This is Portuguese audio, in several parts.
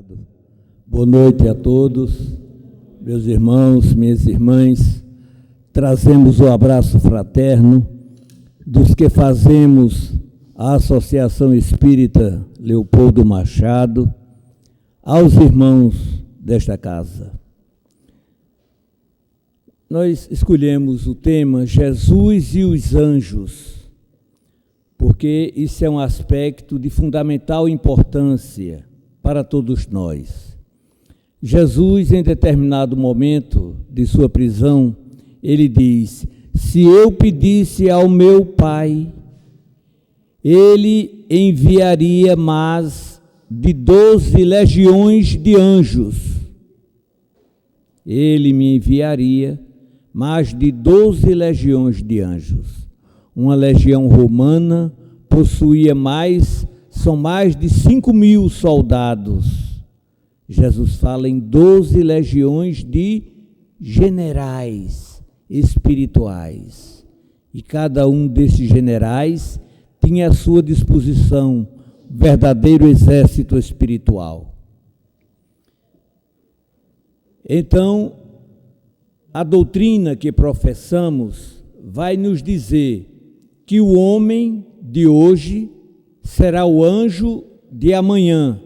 Obrigado. Boa noite a todos, meus irmãos, minhas irmãs. Trazemos o abraço fraterno dos que fazemos a Associação Espírita Leopoldo Machado, aos irmãos desta casa. Nós escolhemos o tema Jesus e os Anjos, porque isso é um aspecto de fundamental importância para todos nós. Jesus, em determinado momento de sua prisão, ele diz: se eu pedisse ao meu Pai, ele enviaria mais de 12 legiões de anjos. Ele me enviaria mais de 12 legiões de anjos. Uma legião romana possuía são mais de 5.000 soldados. Jesus fala em 12 legiões de generais espirituais. E cada um desses generais tinha à sua disposição verdadeiro exército espiritual. Então, a doutrina que professamos vai nos dizer que o homem de hoje será o anjo de amanhã,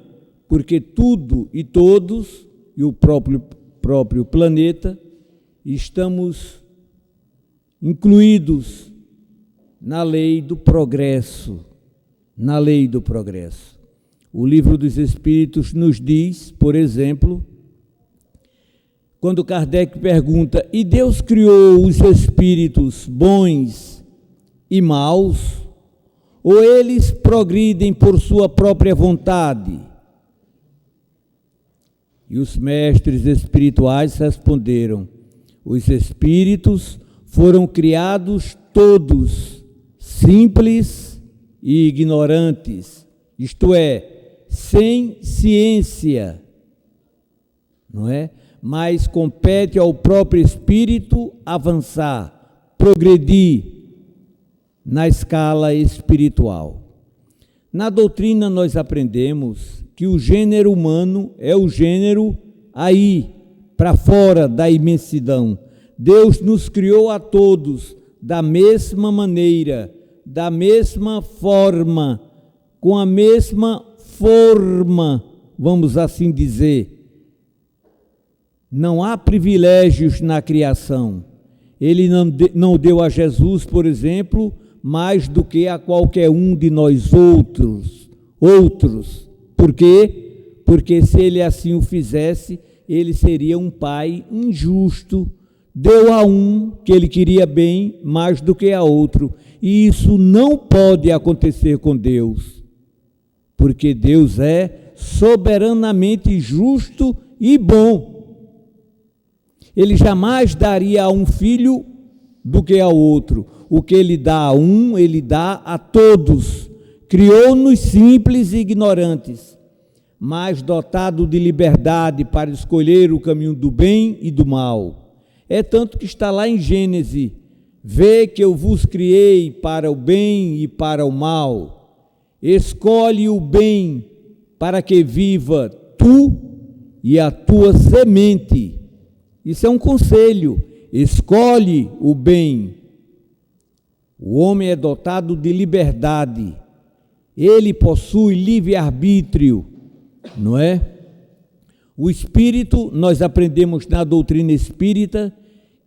porque tudo e todos, e o próprio planeta, estamos incluídos na lei do progresso, na lei do progresso. O Livro dos Espíritos nos diz, por exemplo, quando Kardec pergunta: e Deus criou os espíritos bons e maus, ou eles progridem por sua própria vontade? E os mestres espirituais responderam: os espíritos foram criados todos simples e ignorantes, isto é, sem ciência, não é? Mas compete ao próprio espírito avançar, progredir na escala espiritual. Na doutrina nós aprendemos que o gênero humano é o gênero aí, para fora da imensidão. Deus nos criou a todos da mesma maneira, da mesma forma, com a mesma forma, vamos assim dizer. Não há privilégios na criação. Ele não deu a Jesus, por exemplo, mais do que a qualquer um de nós outros. Por quê? Porque se ele assim o fizesse, ele seria um pai injusto. Deu a um que ele queria bem mais do que a outro. E isso não pode acontecer com Deus, porque Deus é soberanamente justo e bom. Ele jamais daria a um filho do que ao outro. O que ele dá a um, ele dá a todos. Criou-nos simples e ignorantes, mas dotado de liberdade para escolher o caminho do bem e do mal. É tanto que está lá em Gênesis: vê que eu vos criei para o bem e para o mal. Escolhe o bem para que viva tu e a tua semente. Isso é um conselho: escolhe o bem. O homem é dotado de liberdade, ele possui livre-arbítrio, não é? O espírito, nós aprendemos na doutrina espírita,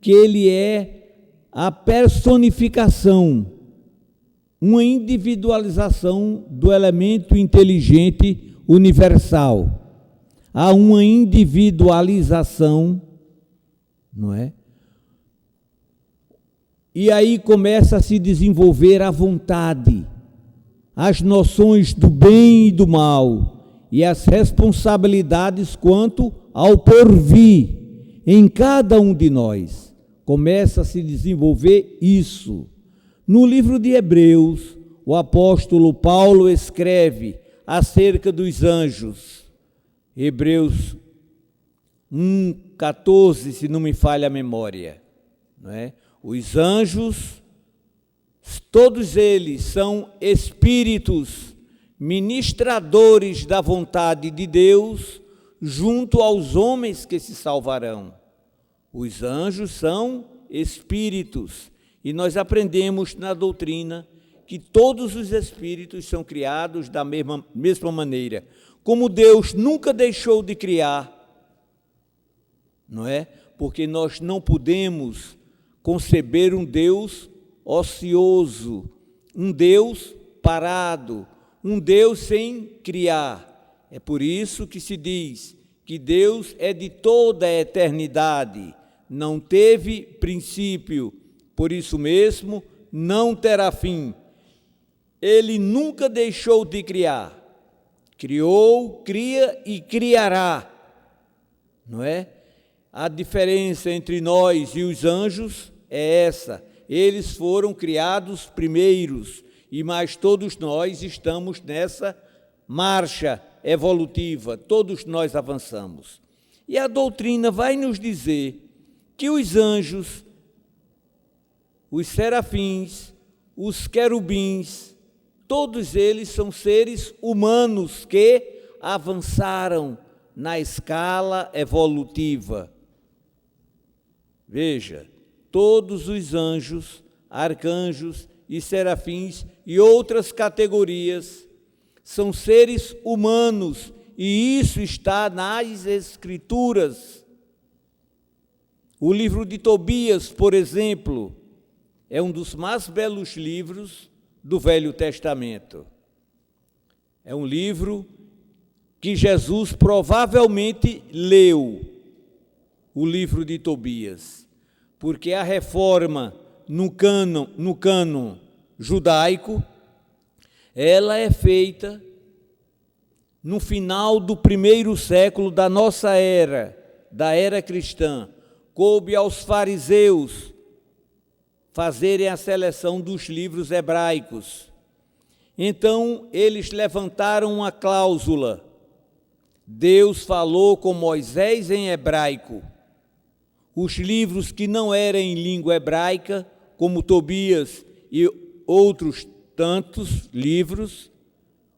que ele é a personificação, uma individualização do elemento inteligente universal. Há uma individualização, não é? E aí começa a se desenvolver a vontade, as noções do bem e do mal, e as responsabilidades quanto ao porvir em cada um de nós. Começa a se desenvolver isso. No livro de Hebreus, o apóstolo Paulo escreve acerca dos anjos. Hebreus 1:14, se não me falha a memória, não é? Os anjos, todos eles são espíritos ministradores da vontade de Deus junto aos homens que se salvarão. Os anjos são espíritos, e nós aprendemos na doutrina que todos os espíritos são criados da mesma maneira. Como Deus nunca deixou de criar, não é? Porque nós não podemos conceber um Deus ocioso, um Deus parado, um Deus sem criar. É por isso que se diz que Deus é de toda a eternidade, não teve princípio, por isso mesmo não terá fim. Ele nunca deixou de criar. Criou, cria e criará, não é? A diferença entre nós e os anjos é essa. Eles foram criados primeiros, e mais todos nós estamos nessa marcha evolutiva, todos nós avançamos. E a doutrina vai nos dizer que os anjos, os serafins, os querubins, todos eles são seres humanos que avançaram na escala evolutiva. Veja, todos os anjos, arcanjos e serafins e outras categorias são seres humanos, e isso está nas Escrituras. O livro de Tobias, por exemplo, é um dos mais belos livros do Velho Testamento. É um livro que Jesus provavelmente leu, o livro de Tobias, porque a reforma no cânon judaico, ela é feita no final do primeiro século da nossa era, da era cristã. Coube aos fariseus fazerem a seleção dos livros hebraicos. Então, eles levantaram uma cláusula. Deus falou com Moisés em hebraico. Os livros que não eram em língua hebraica, como Tobias e outros tantos livros,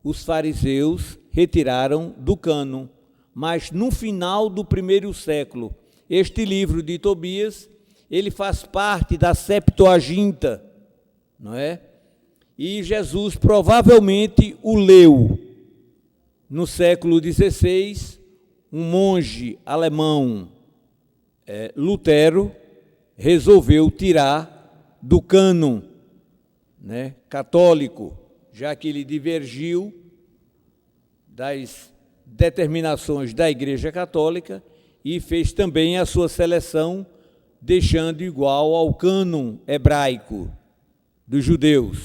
os fariseus retiraram do cânon. Mas no final do primeiro século, este livro de Tobias, ele faz parte da Septuaginta, não é? E Jesus provavelmente o leu. No século XVI, um monge alemão, Lutero, resolveu tirar do cânon, né, católico, já que ele divergiu das determinações da Igreja Católica e fez também a sua seleção, deixando igual ao cânon hebraico dos judeus.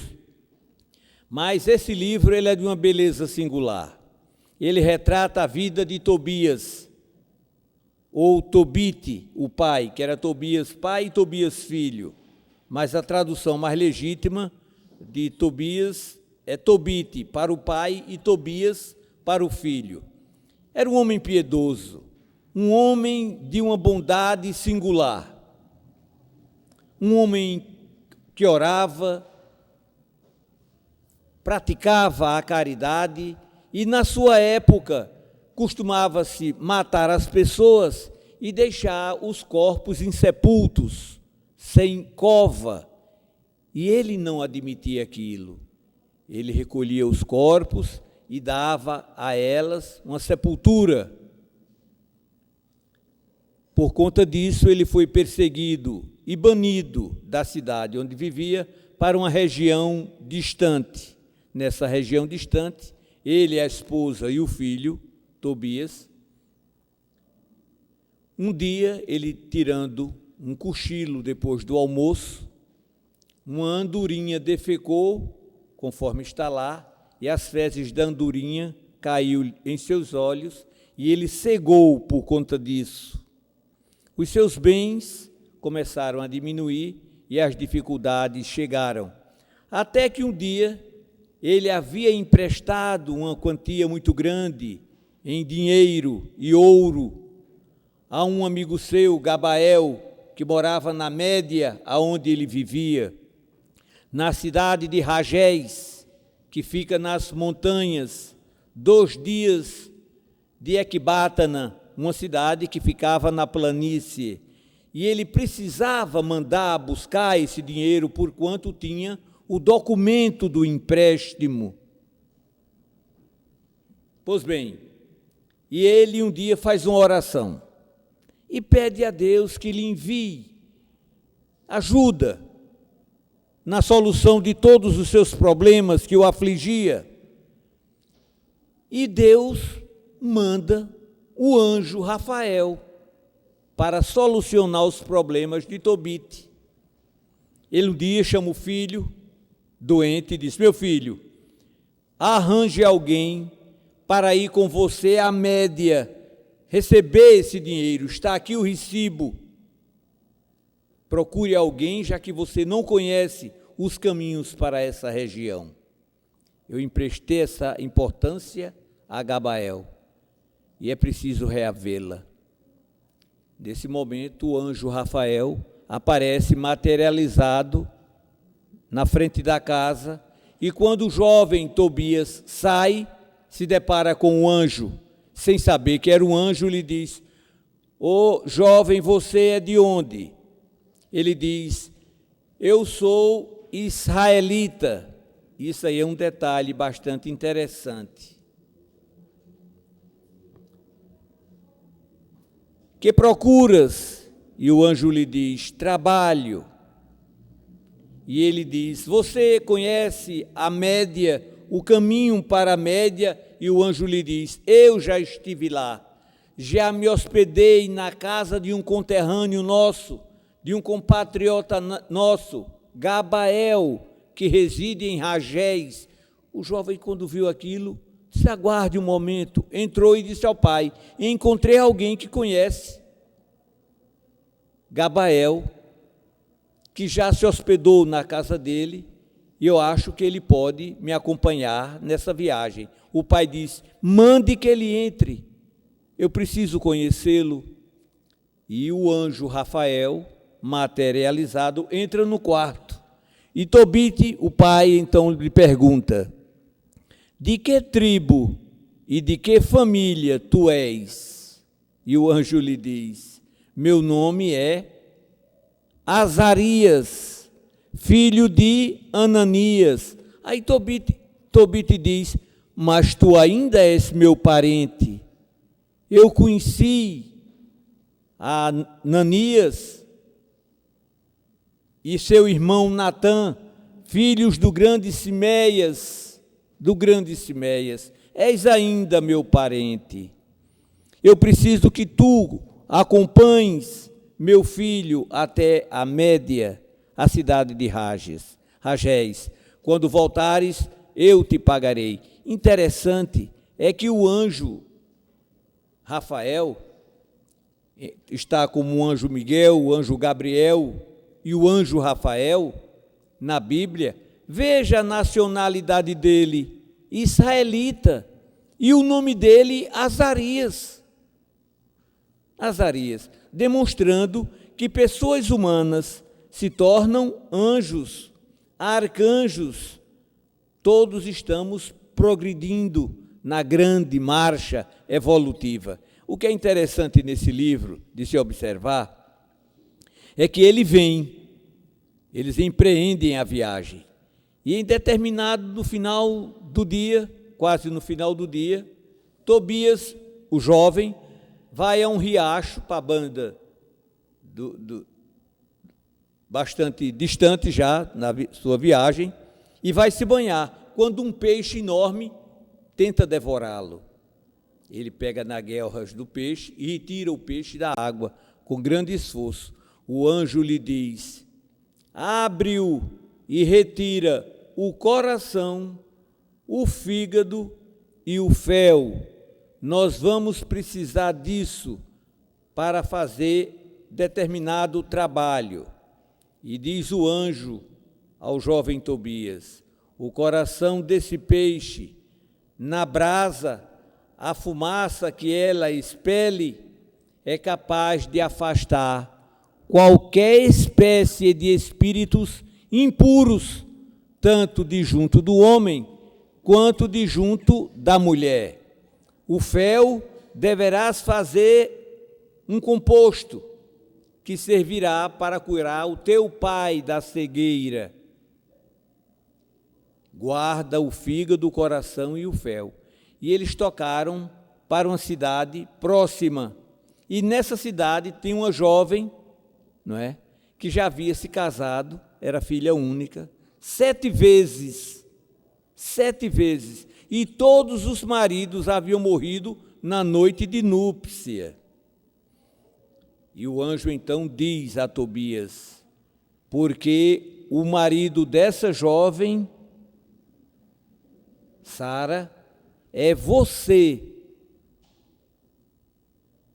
Mas esse livro ele é de uma beleza singular. Ele retrata a vida de Tobias, ou Tobite, o pai, que era Tobias pai e Tobias filho, mas a tradução mais legítima de Tobias é Tobite para o pai e Tobias para o filho. Era um homem piedoso, um homem de uma bondade singular, um homem que orava, praticava a caridade e, na sua época, costumava-se matar as pessoas e deixar os corpos insepultos, sem cova. E ele não admitia aquilo. Ele recolhia os corpos e dava a elas uma sepultura. Por conta disso, ele foi perseguido e banido da cidade onde vivia para uma região distante. Nessa região distante, ele, a esposa e o filho, Tobias, um dia, ele tirando um cochilo depois do almoço, uma andorinha defecou, conforme está lá, e as fezes da andorinha caiu em seus olhos, e ele cegou por conta disso. Os seus bens começaram a diminuir e as dificuldades chegaram. Até que um dia ele havia emprestado uma quantia muito grande em dinheiro e ouro a um amigo seu, Gabael, que morava na Média, aonde ele vivia, na cidade de Ragés, que fica nas montanhas, 2 dias de Ecbátana, uma cidade que ficava na planície, e ele precisava mandar buscar esse dinheiro porquanto tinha o documento do empréstimo. Pois bem, e ele um dia faz uma oração e pede a Deus que lhe envie ajuda na solução de todos os seus problemas que o afligia. E Deus manda o anjo Rafael para solucionar os problemas de Tobit. Ele um dia chama o filho doente e diz: meu filho, arranje alguém para ir com você à Média, receber esse dinheiro, está aqui o recibo. Procure alguém, já que você não conhece os caminhos para essa região. Eu emprestei essa importância a Gabael, e é preciso reavê-la. Nesse momento, o anjo Rafael aparece materializado na frente da casa, e quando o jovem Tobias sai, se depara com o anjo, sem saber que era um anjo, lhe diz: ô jovem, você é de onde? Ele diz: eu sou israelita. Isso aí é um detalhe bastante interessante. Que procuras? E o anjo lhe diz: trabalho. E ele diz: você conhece a Média, o caminho para a Média? E o anjo lhe diz: eu já estive lá, já me hospedei na casa de um conterrâneo nosso, de um compatriota nosso, Gabael, que reside em Ragés. O jovem, quando viu aquilo, disse: aguarde um momento. Entrou e disse ao pai: encontrei alguém que conhece Gabael, que já se hospedou na casa dele, e eu acho que ele pode me acompanhar nessa viagem. O pai disse: mande que ele entre, eu preciso conhecê-lo. E o anjo Rafael, materializado, entra no quarto. E Tobit, o pai, então lhe pergunta: de que tribo e de que família tu és? E o anjo lhe diz: meu nome é Azarias, filho de Ananias. Aí Tobit diz: mas tu ainda és meu parente. Eu conheci a Ananias e seu irmão Natã, filhos do grande Simeias, és ainda meu parente. Eu preciso que tu acompanhes meu filho até a Média, a cidade de Ragés. Quando voltares, eu te pagarei. Interessante é que o anjo Rafael está como o anjo Miguel, o anjo Gabriel e o anjo Rafael na Bíblia. Veja a nacionalidade dele, israelita, e o nome dele, Azarias, demonstrando que pessoas humanas se tornam anjos, arcanjos. Todos estamos progredindo na grande marcha evolutiva. O que é interessante nesse livro de se observar é que eles empreendem a viagem, e em determinado no final do dia, quase no final do dia, Tobias, o jovem, vai a um riacho para a banda bastante distante já na sua viagem, e vai se banhar, quando um peixe enorme tenta devorá-lo. Ele pega na guelras do peixe e retira o peixe da água com grande esforço. O anjo lhe diz: abre-o e retira o coração, o fígado e o fel. Nós vamos precisar disso para fazer determinado trabalho. E diz o anjo ao jovem Tobias: o coração desse peixe, na brasa, a fumaça que ela expele, é capaz de afastar qualquer espécie de espíritos impuros, tanto de junto do homem, quanto de junto da mulher. O fel deverás fazer um composto que servirá para curar o teu pai da cegueira. Guarda o fígado, o coração e o fel. E eles tocaram para uma cidade próxima. E nessa cidade tem uma jovem, não é, que já havia se casado, era filha única, 7 vezes, e todos os maridos haviam morrido na noite de núpcia. E o anjo então diz a Tobias, porque o marido dessa jovem, Sara, é você.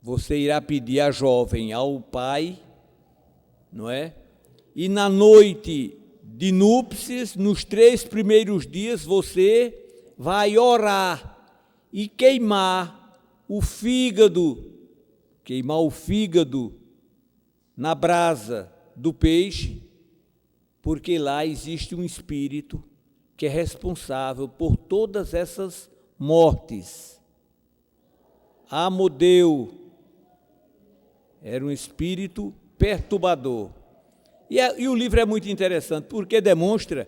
Você irá pedir a jovem ao pai, não é? E na noite de núpcias, nos 3 primeiros dias, você vai orar e queimar o fígado na brasa do peixe, porque lá existe um espírito que é responsável por todas essas mortes. Amodeu era um espírito perturbador. E o livro é muito interessante, porque demonstra,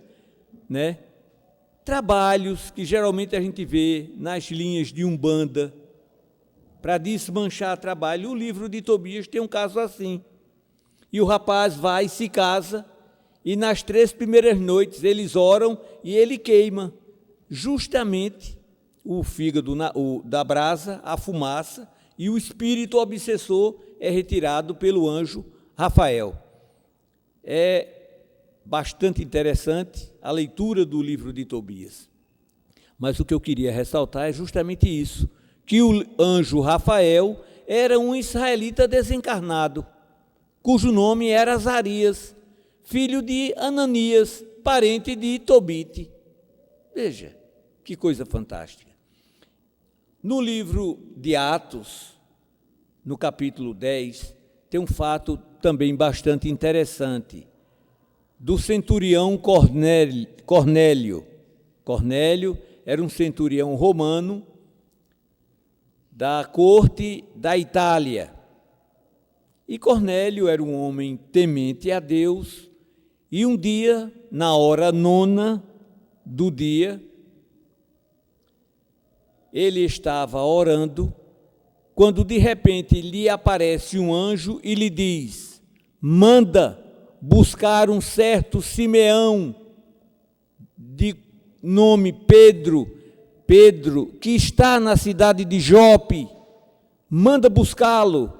né, trabalhos que geralmente a gente vê nas linhas de Umbanda, para desmanchar trabalho. O livro de Tobias tem um caso assim. E o rapaz vai e se casa, e nas 3 primeiras noites eles oram e ele queima justamente o fígado da brasa, a fumaça, e o espírito obsessor é retirado pelo anjo Rafael. É bastante interessante a leitura do livro de Tobias. Mas o que eu queria ressaltar é justamente isso, que o anjo Rafael era um israelita desencarnado, cujo nome era Azarias, filho de Ananias, parente de Tobite. Veja, que coisa fantástica. No livro de Atos, no capítulo 10, tem um fato também bastante interessante, do centurião Cornélio. Cornélio era um centurião romano da corte da Itália. E Cornélio era um homem temente a Deus, e um dia, na hora 9 do dia, ele estava orando, quando de repente lhe aparece um anjo e lhe diz: manda buscar um certo Simeão, de nome Pedro, que está na cidade de Jope, manda buscá-lo.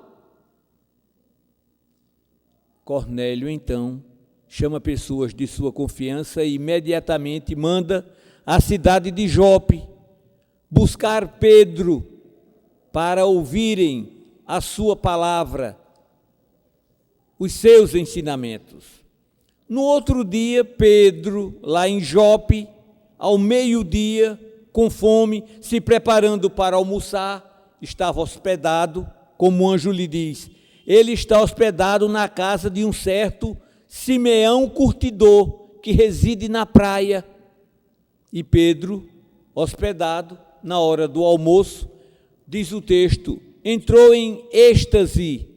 Cornélio, então, chama pessoas de sua confiança e imediatamente manda à cidade de Jope buscar Pedro para ouvirem a sua palavra, os seus ensinamentos. No outro dia, Pedro, lá em Jope, ao meio-dia, com fome, se preparando para almoçar, estava hospedado, como o anjo lhe diz. Ele está hospedado na casa de um certo Simeão curtidor, que reside na praia. E Pedro, hospedado, na hora do almoço, diz o texto, entrou em êxtase,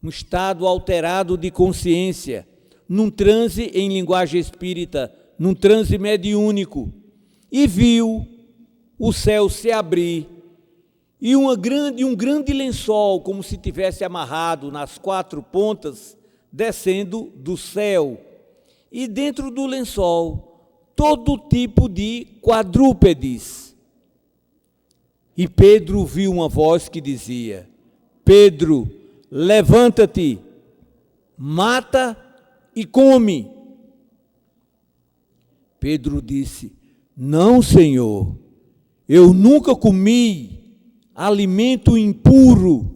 um estado alterado de consciência, num transe em linguagem espírita, num transe mediúnico, e viu o céu se abrir, e um grande lençol, como se tivesse amarrado nas 4 pontas, descendo do céu, e dentro do lençol, todo tipo de quadrúpedes. E Pedro viu uma voz que dizia: Pedro, levanta-te, mata e come. Pedro disse: não, Senhor, eu nunca comi alimento impuro.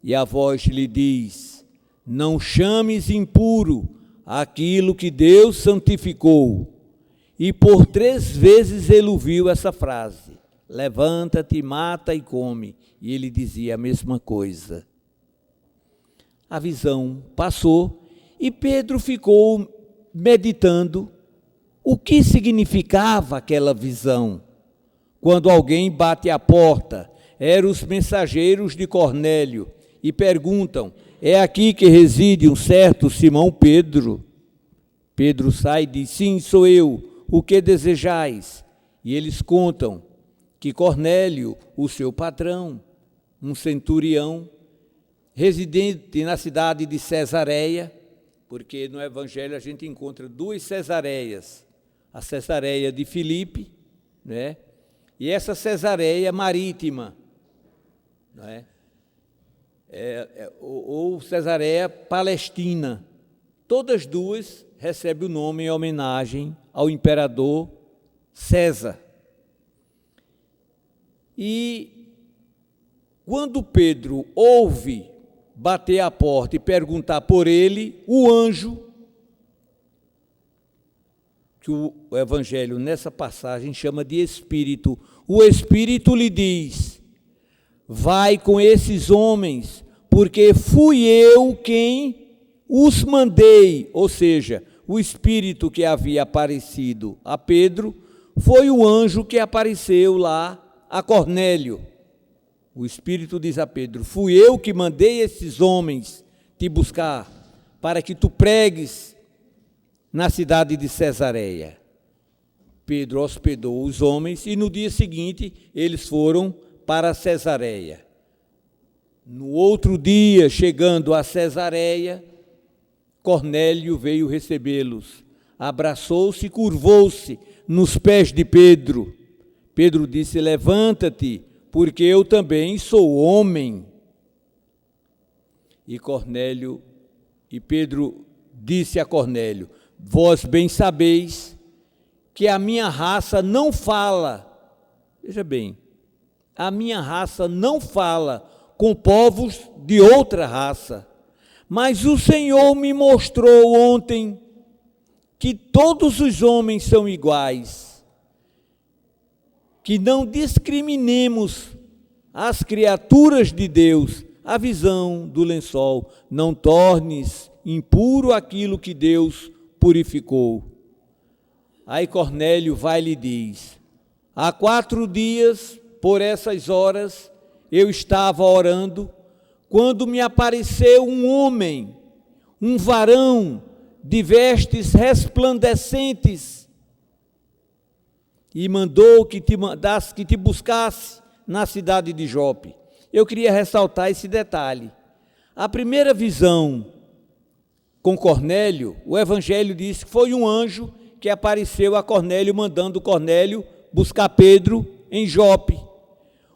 E a voz lhe diz: não chames impuro aquilo que Deus santificou. E por 3 vezes ele ouviu essa frase: levanta-te, mata e come. E ele dizia a mesma coisa. A visão passou e Pedro ficou meditando o que significava aquela visão. Quando alguém bate à porta, eram os mensageiros de Cornélio e perguntam: é aqui que reside um certo Simão Pedro? Pedro sai e diz: sim, sou eu, o que desejais? E eles contam que Cornélio, o seu patrão, um centurião, residente na cidade de Cesareia, porque no Evangelho a gente encontra duas Cesareias, a Cesareia de Filipe, né? E essa Cesareia marítima, né? Ou Cesareia Palestina, todas duas recebem o nome em homenagem ao imperador César. E quando Pedro ouve bater a porta e perguntar por ele, o anjo, que o Evangelho nessa passagem chama de Espírito, o Espírito lhe diz: vai com esses homens, porque fui eu quem os mandei. Ou seja, o Espírito que havia aparecido a Pedro foi o anjo que apareceu lá a Cornélio. O Espírito diz a Pedro: fui eu que mandei esses homens te buscar, para que tu pregues na cidade de Cesareia. Pedro hospedou os homens e no dia seguinte eles foram para Cesareia. No outro dia, chegando a Cesareia, Cornélio veio recebê-los, abraçou-se e curvou-se nos pés de Pedro. Pedro disse: levanta-te, porque eu também sou homem. E Pedro disse a Cornélio: vós bem sabeis que a minha raça não fala, veja bem, a minha raça não fala com povos de outra raça, mas o Senhor me mostrou ontem que todos os homens são iguais, que não discriminemos as criaturas de Deus. A visão do lençol: não tornes impuro aquilo que Deus purificou. Aí Cornélio vai e lhe diz: há 4 dias, por essas horas, eu estava orando, quando me apareceu um homem, um varão, de vestes resplandecentes, e mandou que te buscasse na cidade de Jope. Eu queria ressaltar esse detalhe. A primeira visão com Cornélio, o Evangelho diz que foi um anjo que apareceu a Cornélio, mandando Cornélio buscar Pedro em Jope.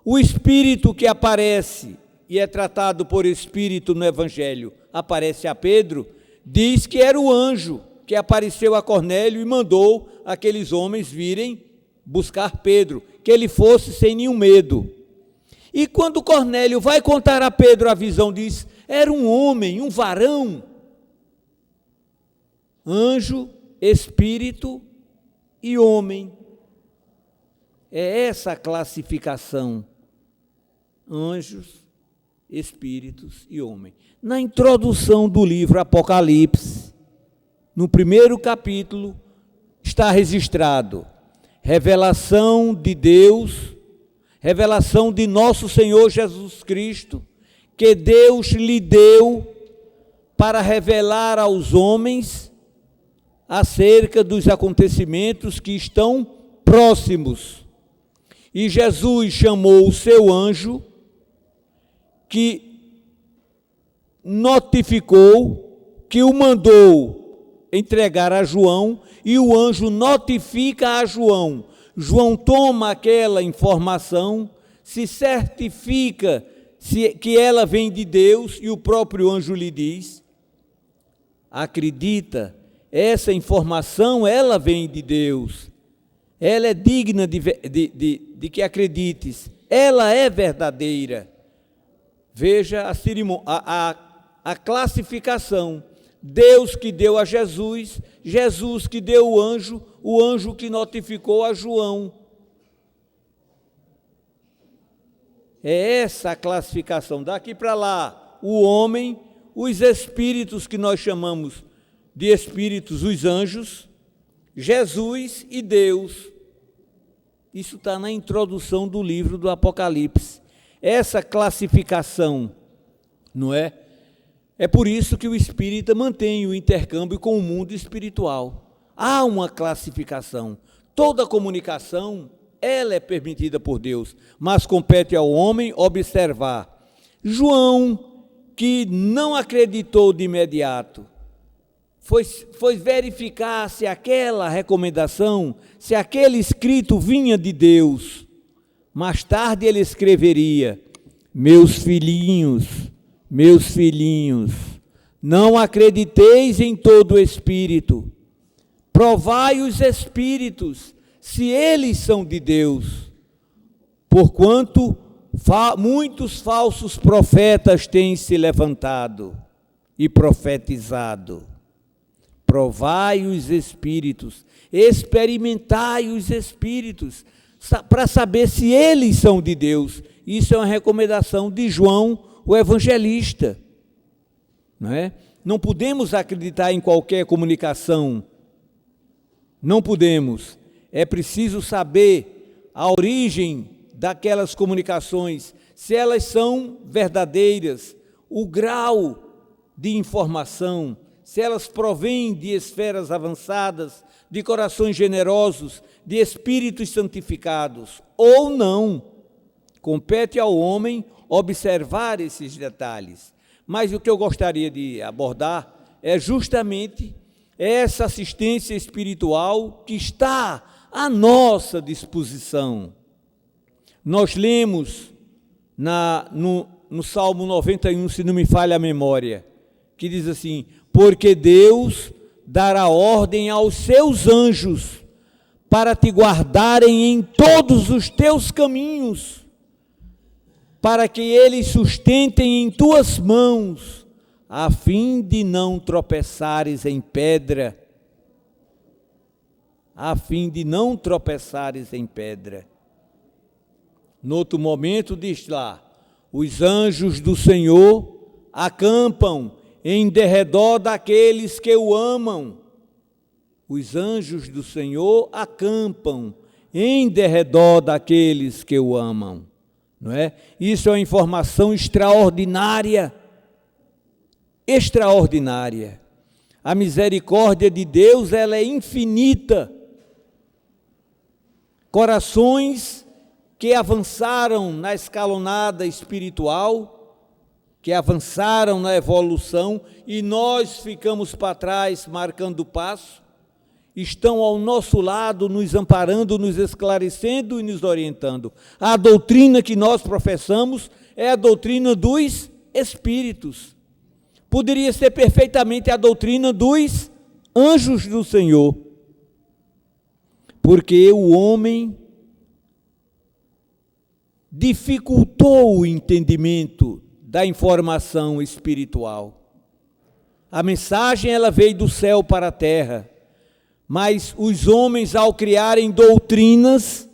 O Espírito que aparece, e é tratado por Espírito no Evangelho, aparece a Pedro, diz que era o anjo que apareceu a Cornélio e mandou aqueles homens virem buscar Pedro, que ele fosse sem nenhum medo. E quando Cornélio vai contar a Pedro a visão, diz: era um homem, um varão, anjo, espírito e homem. É essa a classificação: anjos, espíritos e homem. Na introdução do livro Apocalipse, no primeiro capítulo, está registrado: revelação de Deus, revelação de nosso Senhor Jesus Cristo, que Deus lhe deu para revelar aos homens acerca dos acontecimentos que estão próximos. E Jesus chamou o seu anjo, que notificou, que o mandou entregar a João, e o anjo notifica a João. João toma aquela informação, se certifica que ela vem de Deus, e o próprio anjo lhe diz: acredita, essa informação, ela vem de Deus, ela é digna de que acredites, ela é verdadeira. Veja a classificação: Deus que deu a Jesus, Jesus que deu o anjo que notificou a João. É essa a classificação. Daqui para lá, o homem, os espíritos que nós chamamos de espíritos, os anjos, Jesus e Deus. Isso está na introdução do livro do Apocalipse. essa classificação, não é? É por isso que o espírita mantém o intercâmbio com o mundo espiritual. Há uma classificação. Toda comunicação, ela é permitida por Deus, mas compete ao homem observar. João, que não acreditou de imediato, foi verificar se aquela recomendação, se aquele escrito vinha de Deus. Mais tarde ele escreveria: meus filhinhos, não acrediteis em todo o espírito, provai os espíritos, se eles são de Deus, porquanto muitos falsos profetas têm se levantado e profetizado. Provai os espíritos, experimentai os espíritos, para saber se eles são de Deus. Isso é uma recomendação de João, o evangelista. Não é? Não podemos acreditar em qualquer comunicação. Não podemos. É preciso saber a origem daquelas comunicações, se elas são verdadeiras, o grau de informação, se elas provêm de esferas avançadas, de corações generosos, de espíritos santificados, ou não. Compete ao homem observar esses detalhes. Mas o que eu gostaria de abordar é justamente essa assistência espiritual que está à nossa disposição. Nós lemos no Salmo 91, se não me falha a memória, que diz assim: porque Deus dará ordem aos seus anjos para te guardarem em todos os teus caminhos, para que eles sustentem em tuas mãos, a fim de não tropeçares em pedra. A fim de não tropeçares em pedra. No outro momento diz lá: os anjos do Senhor acampam em derredor daqueles que o amam. Os anjos do Senhor acampam em derredor daqueles que o amam. Não é? Isso é uma informação extraordinária. Extraordinária. A misericórdia de Deus, ela é infinita. Corações que avançaram na escalonada espiritual, que avançaram na evolução, e nós ficamos para trás, marcando o passo, estão ao nosso lado, nos amparando, nos esclarecendo e nos orientando. A doutrina que nós professamos é a doutrina dos espíritos. Poderia ser perfeitamente a doutrina dos anjos do Senhor, porque o homem dificultou o entendimento da informação espiritual. A mensagem, ela veio do céu para a terra, mas os homens, ao criarem doutrinas,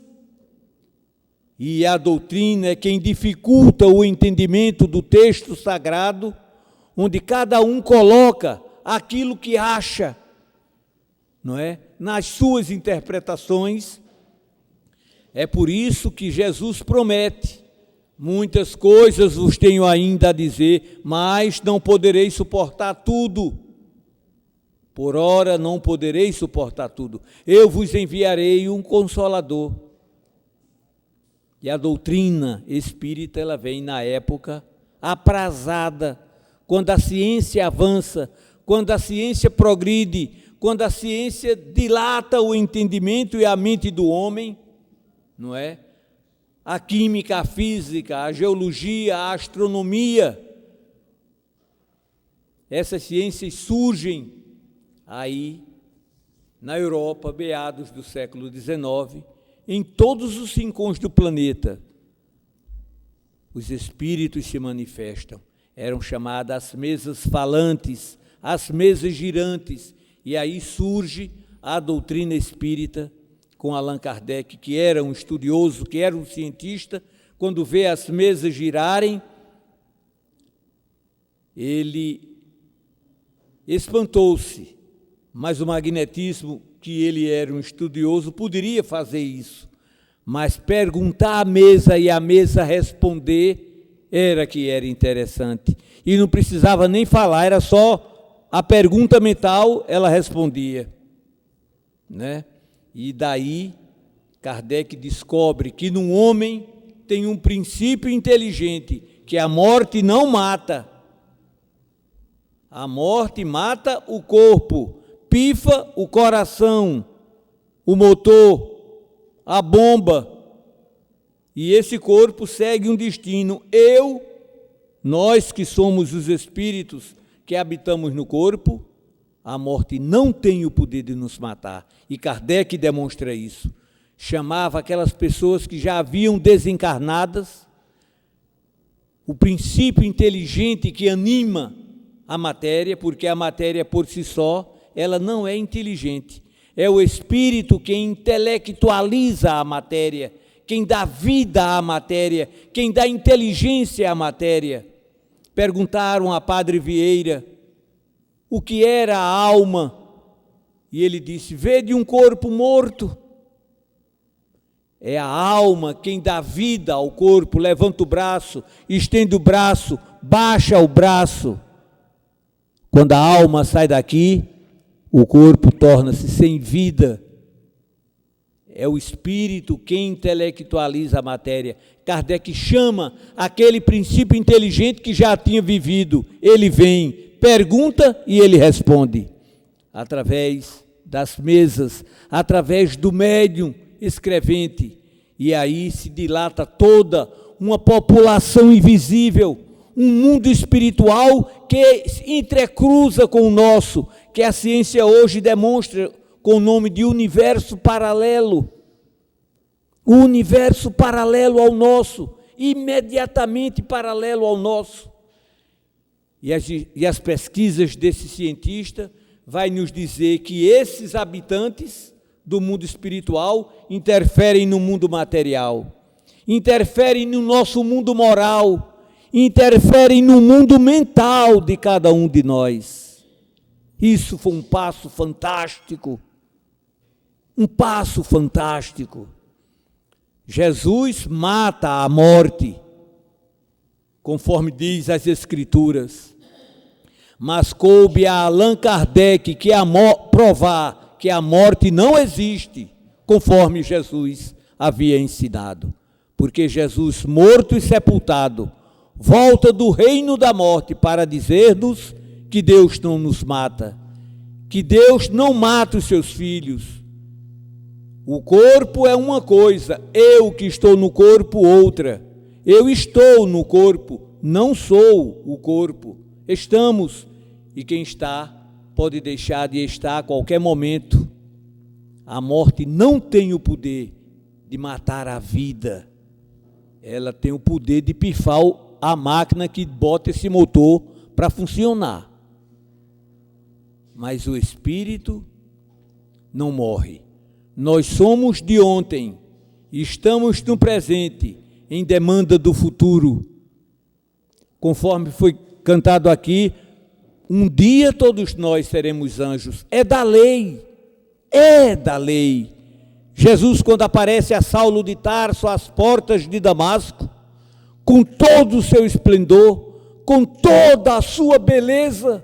e a doutrina é quem dificulta o entendimento do texto sagrado, onde cada um coloca aquilo que acha, não é? Nas suas interpretações. É por isso que Jesus promete: muitas coisas vos tenho ainda a dizer, mas não podereis suportar tudo. Por ora não podereis suportar tudo. Eu vos enviarei um Consolador. E a doutrina espírita, ela vem na época aprazada, quando a ciência avança, quando a ciência progride, quando a ciência dilata o entendimento e a mente do homem, não é? A química, a física, a geologia, a astronomia, essas ciências surgem aí na Europa, meados do século XIX, em todos os rincões do planeta. Os espíritos se manifestam. Eram chamadas as mesas falantes, as mesas girantes, e aí surge a doutrina espírita com Allan Kardec, que era um estudioso, que era um cientista. Quando vê as mesas girarem, ele espantou-se, mas o magnetismo, que ele era um estudioso, poderia fazer isso. Mas perguntar à mesa e a mesa responder era que era interessante. E não precisava nem falar, era só a pergunta mental, ela respondia, né? E daí Kardec descobre que no homem tem um princípio inteligente, que a morte não mata. A morte mata o corpo, pifa o coração, o motor, a bomba, e esse corpo segue um destino. Nós que somos os espíritos que habitamos no corpo, a morte não tem o poder de nos matar. E Kardec demonstra isso. Chamava aquelas pessoas que já haviam desencarnadas, o princípio inteligente que anima a matéria, porque a matéria por si só, ela não é inteligente. É o espírito quem intelectualiza a matéria, quem dá vida à matéria, quem dá inteligência à matéria. Perguntaram a Padre Vieira o que era a alma, e ele disse: vede um corpo morto. É a alma quem dá vida ao corpo, levanta o braço, estende o braço, baixa o braço. Quando a alma sai daqui, o corpo torna-se sem vida. É o espírito quem intelectualiza a matéria. Kardec chama aquele princípio inteligente que já tinha vivido. Ele vem, pergunta e ele responde. Através das mesas, através do médium escrevente. E aí se dilata toda uma população invisível, um mundo espiritual que entrecruza com o nosso, que a ciência hoje demonstra com o nome de universo paralelo. O universo paralelo ao nosso, imediatamente paralelo ao nosso. E as pesquisas desse cientista vai nos dizer que esses habitantes do mundo espiritual interferem no mundo material, interferem no nosso mundo moral, interferem no mundo mental de cada um de nós. Isso foi um passo fantástico, um passo fantástico. Jesus mata a morte, conforme diz as Escrituras, mas coube a Allan Kardec que provar que a morte não existe, conforme Jesus havia ensinado, porque Jesus, morto e sepultado, volta do reino da morte para dizer-nos que Deus não nos mata, que Deus não mata os seus filhos. O corpo é uma coisa, eu que estou no corpo outra. Eu estou no corpo, não sou o corpo. Estamos, e quem está pode deixar de estar a qualquer momento. A morte não tem o poder de matar a vida. Ela tem o poder de pifar a máquina que bota esse motor para funcionar. Mas o espírito não morre. Nós somos de ontem, estamos no presente, em demanda do futuro. Conforme foi cantado aqui, um dia todos nós seremos anjos. É da lei, é da lei. Jesus, quando aparece a Saulo de Tarso às portas de Damasco, com todo o seu esplendor, com toda a sua beleza,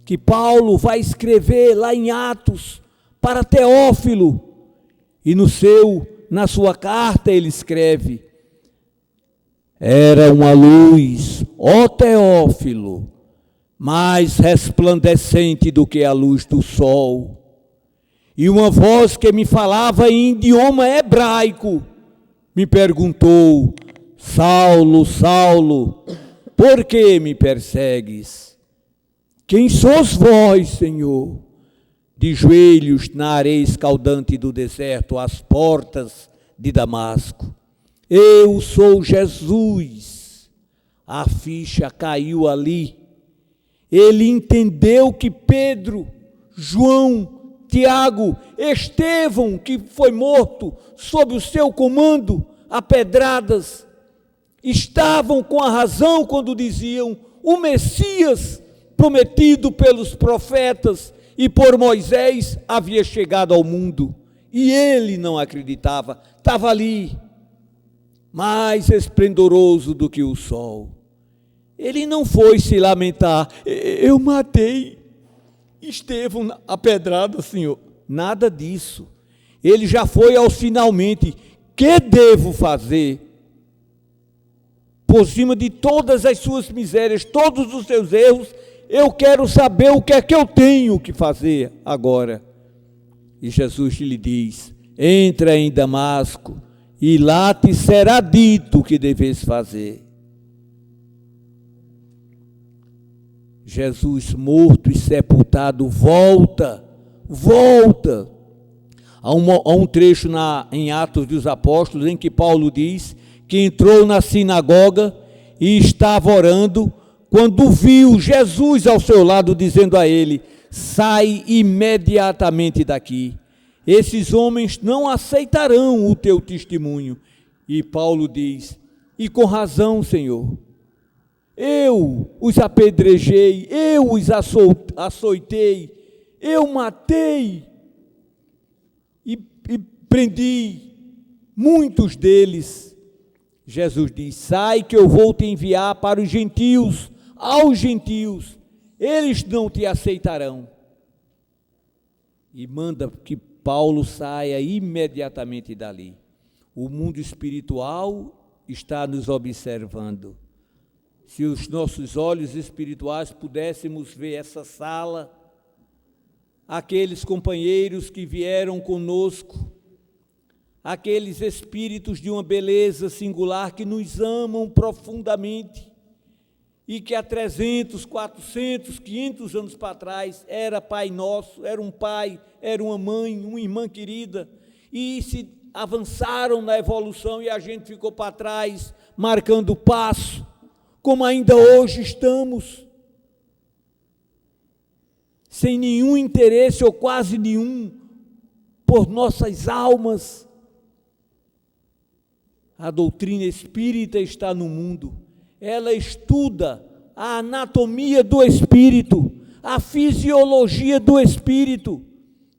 que Paulo vai escrever lá em Atos, para Teófilo, e na sua carta ele escreve: era uma luz, ó Teófilo, mais resplandecente do que a luz do sol, e uma voz que me falava em idioma hebraico, me perguntou: Saulo, Saulo, por que me persegues? Quem sois vós, Senhor? De joelhos na areia escaldante do deserto, às portas de Damasco. Eu sou Jesus. A ficha caiu ali. Ele entendeu que Pedro, João, Tiago, Estevão, que foi morto sob o seu comando, a pedradas, estavam com a razão quando diziam: o Messias prometido pelos profetas e por Moisés havia chegado ao mundo. E ele não acreditava, estava ali, mais esplendoroso do que o sol. Ele não foi se lamentar, eu matei Estevão a pedrada, Senhor. Nada disso. Ele já foi aos finalmente. Que devo fazer? Por cima de todas as suas misérias, todos os seus erros, eu quero saber o que é que eu tenho que fazer agora. E Jesus lhe diz: entra em Damasco, e lá te será dito o que deves fazer. Jesus, morto e sepultado, volta. Há um trecho em Atos dos Apóstolos em que Paulo diz que entrou na sinagoga e estava orando, quando viu Jesus ao seu lado, dizendo a ele: sai imediatamente daqui, esses homens não aceitarão o teu testemunho. E Paulo diz: e com razão, Senhor, eu os apedrejei, eu os açoitei, eu matei e prendi muitos deles. Jesus diz: sai que eu vou te enviar para os gentios, aos gentios, eles não te aceitarão. E manda que Paulo saia imediatamente dali. O mundo espiritual está nos observando. Se os nossos olhos espirituais pudéssemos ver essa sala, aqueles companheiros que vieram conosco, aqueles espíritos de uma beleza singular que nos amam profundamente e que há 300, 400, 500 anos para trás era Pai nosso, era um pai, era uma mãe, uma irmã querida, e se avançaram na evolução e a gente ficou para trás, marcando o passo, como ainda hoje estamos, sem nenhum interesse ou quase nenhum por nossas almas. A doutrina espírita está no mundo, ela estuda a anatomia do espírito, a fisiologia do espírito,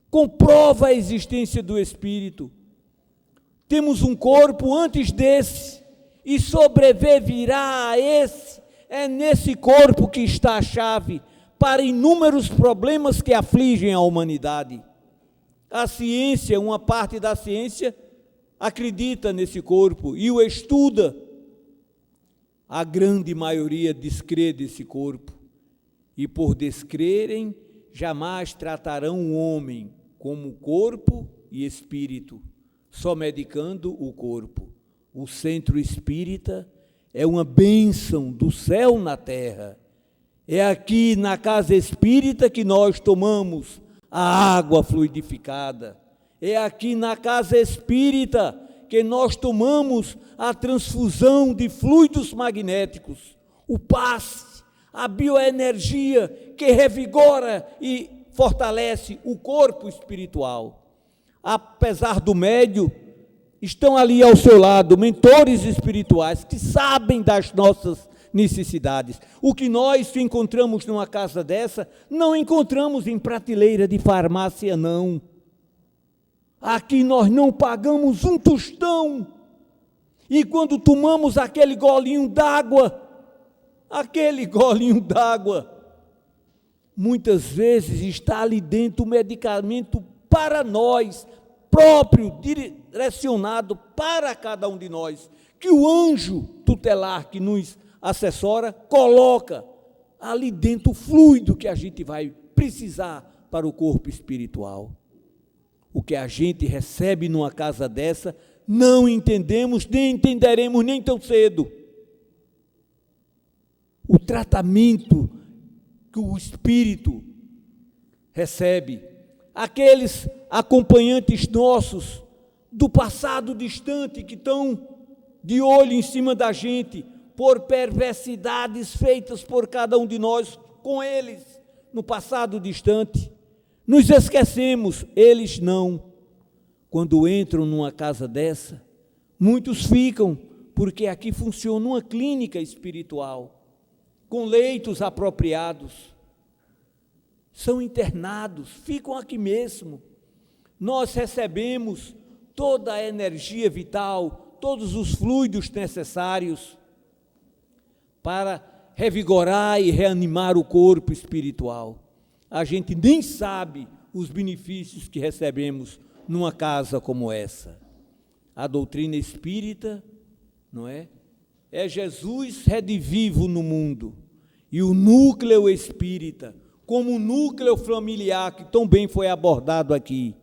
comprova a existência do espírito. Temos um corpo antes desse, e sobreviverá a esse. É nesse corpo que está a chave para inúmeros problemas que afligem a humanidade. A ciência, uma parte da ciência, acredita nesse corpo e o estuda. A grande maioria descrê desse corpo, e por descrerem, jamais tratarão o homem como corpo e espírito, só medicando o corpo. O centro espírita é uma bênção do céu na terra. É aqui na casa espírita que nós tomamos a água fluidificada. É aqui na casa espírita que nós tomamos a transfusão de fluidos magnéticos, o passe, a bioenergia que revigora e fortalece o corpo espiritual. Apesar do médio, estão ali ao seu lado mentores espirituais que sabem das nossas necessidades. O que nós encontramos numa casa dessa, não encontramos em prateleira de farmácia, não. Aqui nós não pagamos um tostão, e quando tomamos aquele golinho d'água, muitas vezes está ali dentro o medicamento para nós, próprio, direcionado para cada um de nós, que o anjo tutelar que nos assessora, coloca ali dentro o fluido que a gente vai precisar para o corpo espiritual. O que a gente recebe numa casa dessa, não entendemos, nem entenderemos nem tão cedo. O tratamento que o espírito recebe, aqueles acompanhantes nossos do passado distante que estão de olho em cima da gente por perversidades feitas por cada um de nós com eles no passado distante. Nos esquecemos, eles não. Quando entram numa casa dessa, muitos ficam, porque aqui funciona uma clínica espiritual, com leitos apropriados. São internados, ficam aqui mesmo. nós recebemos toda a energia vital, todos os fluidos necessários para revigorar e reanimar o corpo espiritual. A gente nem sabe os benefícios que recebemos numa casa como essa. A doutrina espírita, não é? É Jesus redivivo no mundo. E o núcleo espírita, como o núcleo familiar, que tão bem foi abordado aqui,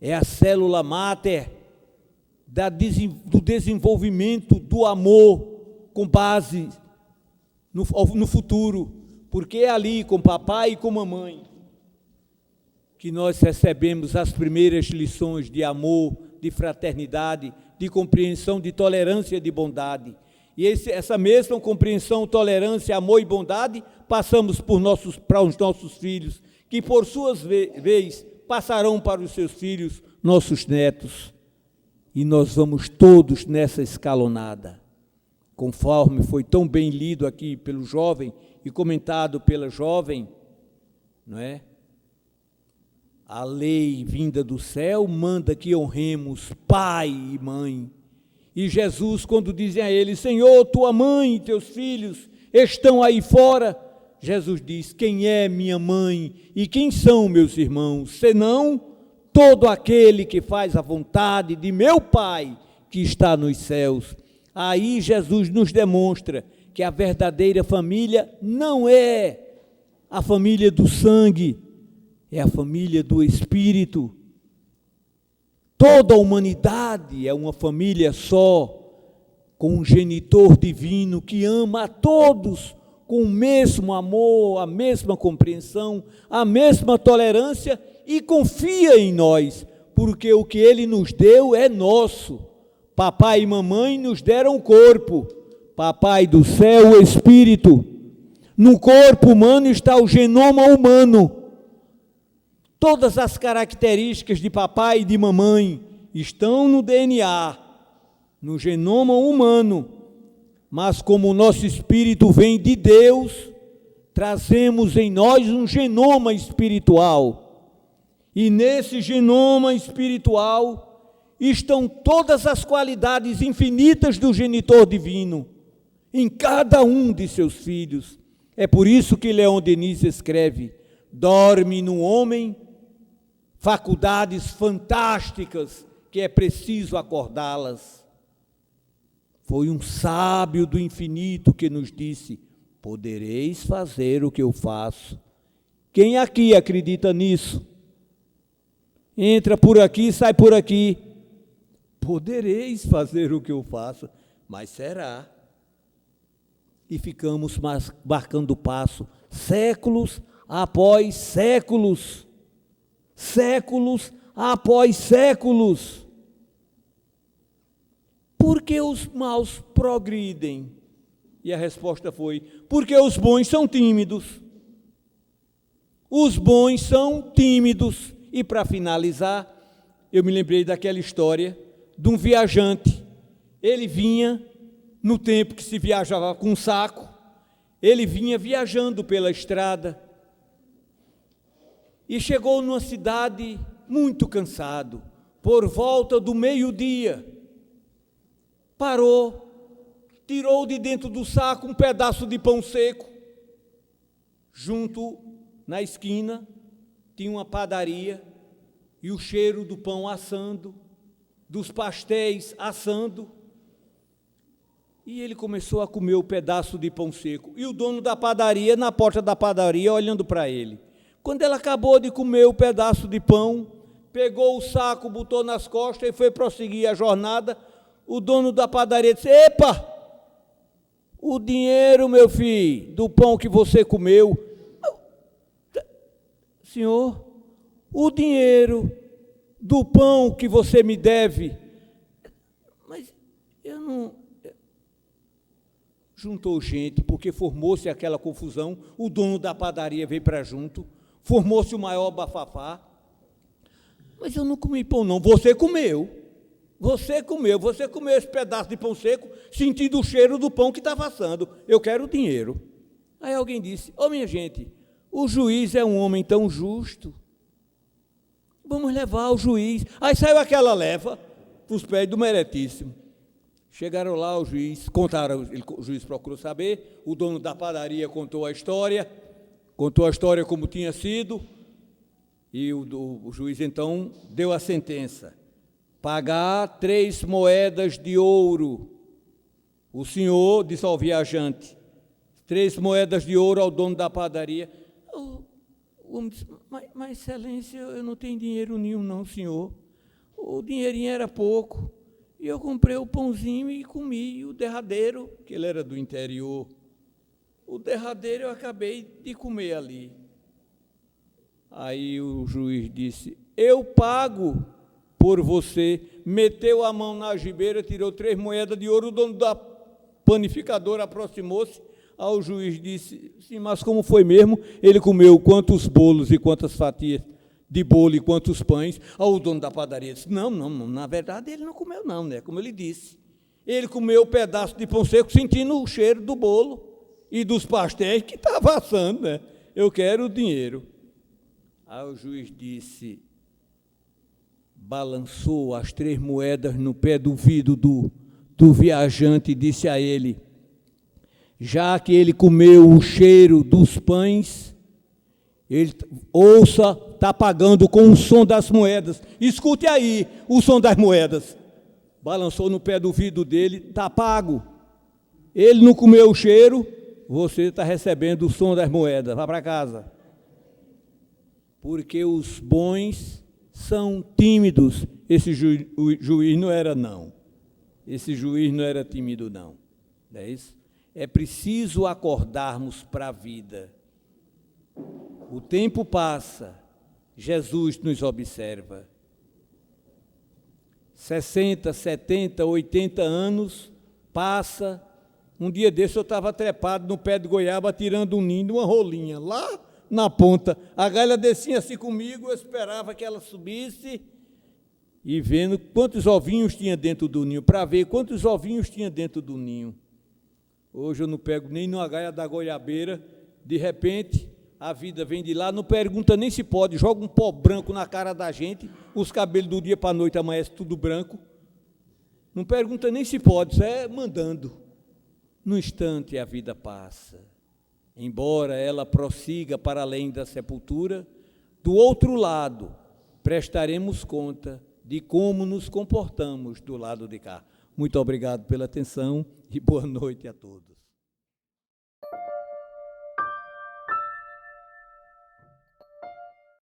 é a célula máter do desenvolvimento do amor com base no futuro, porque é ali com papai e com mamãe que nós recebemos as primeiras lições de amor, de fraternidade, de compreensão, de tolerância e de bondade. E essa mesma compreensão, tolerância, amor e bondade passamos para os nossos filhos, que por suas vezes passarão para os seus filhos, nossos netos. E nós vamos todos nessa escalonada, conforme foi tão bem lido aqui pelo jovem e comentado pela jovem, não é? A lei vinda do céu manda que honremos pai e mãe. E Jesus, quando dizem a ele, Senhor, tua mãe e teus filhos estão aí fora, Jesus diz, quem é minha mãe e quem são meus irmãos? Senão todo aquele que faz a vontade de meu Pai que está nos céus. Aí Jesus nos demonstra que a verdadeira família não é a família do sangue, é a família do Espírito. Toda a humanidade é uma família só, com um genitor divino que ama a todos com o mesmo amor, a mesma compreensão, a mesma tolerância e confia em nós, porque o que Ele nos deu é nosso. Papai e mamãe nos deram o corpo, papai do céu, o Espírito. No corpo humano está o genoma humano. Todas as características de papai e de mamãe estão no DNA, no genoma humano, mas como o nosso espírito vem de Deus, trazemos em nós um genoma espiritual. E nesse genoma espiritual estão todas as qualidades infinitas do genitor divino, em cada um de seus filhos. É por isso que Leon Denis escreve, dorme no homem faculdades fantásticas que é preciso acordá-las. Foi um sábio do infinito que nos disse, podereis fazer o que eu faço. Quem aqui acredita nisso? Entra por aqui, sai por aqui. Podereis fazer o que eu faço, mas será? E ficamos marcando passo, séculos após séculos, séculos após séculos. Por que os maus progridem? E a resposta foi, porque os bons são tímidos. Os bons são tímidos. E para finalizar, eu me lembrei daquela história de um viajante. Ele vinha, no tempo que se viajava com um saco, ele vinha viajando pela estrada e chegou numa cidade muito cansado, por volta do meio-dia. Parou, tirou de dentro do saco um pedaço de pão seco. Junto na esquina tinha uma padaria e o cheiro do pão assando, dos pastéis assando. E ele começou a comer o pedaço de pão seco. E o dono da padaria, na porta da padaria, olhando para ele. Quando ele acabou de comer o pedaço de pão, pegou o saco, botou nas costas e foi prosseguir a jornada. O dono da padaria disse, epa, o dinheiro, meu filho, do pão que você comeu. Senhor, o dinheiro do pão que você me deve. Mas eu não... Juntou gente, porque formou-se aquela confusão, o dono da padaria veio para junto, formou-se o maior bafafá. Mas eu não comi pão não, você comeu esse pedaço de pão seco, sentindo o cheiro do pão que estava assando, eu quero dinheiro. Aí alguém disse, minha gente, o juiz é um homem tão justo, vamos levar o juiz. Aí saiu aquela leva para os pés do Meritíssimo. Chegaram lá, o juiz, contaram, o juiz procurou saber, o dono da padaria contou a história como tinha sido, e o juiz então deu a sentença: pagar 3 moedas de ouro. O senhor disse ao viajante: 3 moedas de ouro ao dono da padaria. O homem disse: mas excelência, eu não tenho dinheiro nenhum não, senhor. O dinheirinho era pouco. E eu comprei o pãozinho e comi o derradeiro, que ele era do interior. O derradeiro eu acabei de comer ali. Aí o juiz disse: eu pago por você. Meteu a mão na algibeira, tirou 3 moedas de ouro. O dono da panificadora aproximou-se ao juiz, disse: sim, mas como foi mesmo? Ele comeu quantos bolos e quantas fatias de bolo e quantos pães? O dono da padaria disse: não, na verdade ele não comeu não, né? Como ele disse, ele comeu um pedaço de pão seco sentindo o cheiro do bolo e dos pastéis que estava assando, né? Eu quero o dinheiro. Aí o juiz disse, balançou as 3 moedas no pé do vidro do viajante e disse a ele: já que ele comeu o cheiro dos pães, ele, ouça, está pagando com o som das moedas. Escute aí o som das moedas. Balançou no pé do vidro dele, está pago. Ele não comeu o cheiro, você está recebendo o som das moedas. Vá para casa. Porque os bons são tímidos. Esse juiz não era, não. Esse juiz não era tímido, não. Não é isso? É preciso acordarmos para a vida. O tempo passa, Jesus nos observa. 60, 70, 80 anos, passa. Um dia desse eu estava trepado no pé de goiaba, tirando um ninho de uma rolinha, lá na ponta. A galha descia assim comigo, eu esperava que ela subisse, e vendo quantos ovinhos tinha dentro do ninho, para ver quantos ovinhos tinha dentro do ninho. Hoje eu não pego nem numa galha da goiabeira, de repente a vida vem de lá, não pergunta nem se pode, joga um pó branco na cara da gente, os cabelos do dia para a noite amanhece tudo branco, não pergunta nem se pode, isso é mandando. No instante a vida passa, embora ela prossiga para além da sepultura, do outro lado prestaremos conta de como nos comportamos do lado de cá. Muito obrigado pela atenção e boa noite a todos.